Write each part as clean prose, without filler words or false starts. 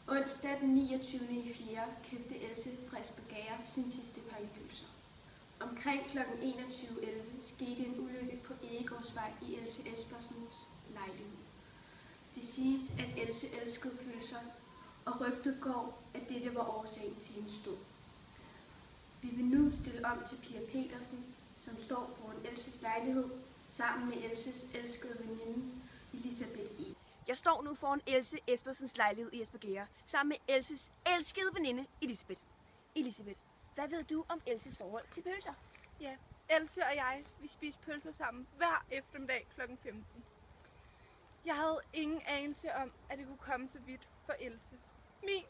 Onsdag den 29.4. købte Else fra Espergærde sin sidste pakke pølser. Omkring kl. 21.11 skete en ulykke på Egegårdsvej i Else Espersens lejlighed. Det siges, at Else elskede pølser, og rygtet går, at dette var årsagen til hendes død. Vi vil nu stille om til Pia Petersen, som står foran Elses lejlighed, sammen med Elses elskede veninde, Elisabeth E. Jeg står nu foran Else Espersens lejlighed i Espergærde, sammen med Elses elskede veninde, Elisabeth. Elisabeth, hvad ved du om Elses forhold til pølser? Ja, Else og jeg, vi spiste pølser sammen hver eftermiddag kl. 15. Jeg havde ingen anelse om, at det kunne komme så vidt for Else. Min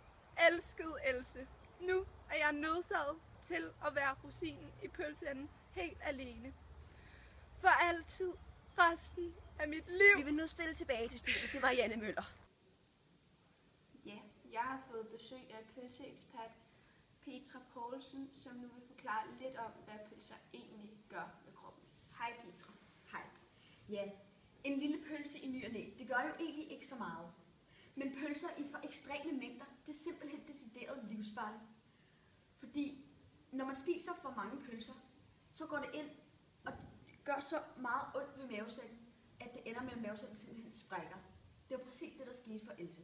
elskede Else. Nu er jeg nødsaget til at være rosinen i pølseenden helt alene. For altid, resten af mit liv. Vi vil nu stille tilbage til studiet til Marianne Møller. Ja, jeg har fået besøg af pølseekspert Petra Poulsen, som nu vil forklare lidt om, hvad pølser egentlig gør med kroppen. Hej Petra. Hej. Ja, en lille pølse i ny og næ, det gør jo egentlig ikke så meget. Men pølser i for ekstreme mængder, det er simpelthen decideret livsfarligt. Fordi når man spiser for mange pølser, så går det ind og gør så meget ondt ved mavesækken, at det ender med, at mavesækken simpelthen sprækker. Det var præcis det, der skete for Else.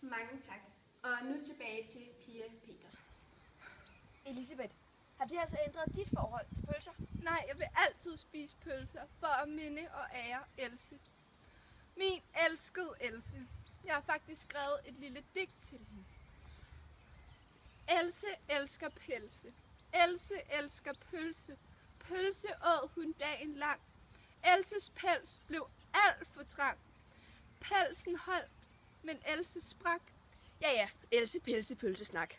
Mange tak. Og nu tilbage til Pia Petersen. Elisabeth, har det altså ændret dit forhold til pølser? Nej, jeg vil altid spise pølser for at minde og ære Else. Min elskede Else. Jeg har faktisk skrevet et lille digt til hende. Else elsker pelse. Else elsker pølse. Pølse åd hun dagen lang. Elses pels blev alt for trang. Pelsen holdt, men Else sprak. Ja, Else pelse pølsesnak.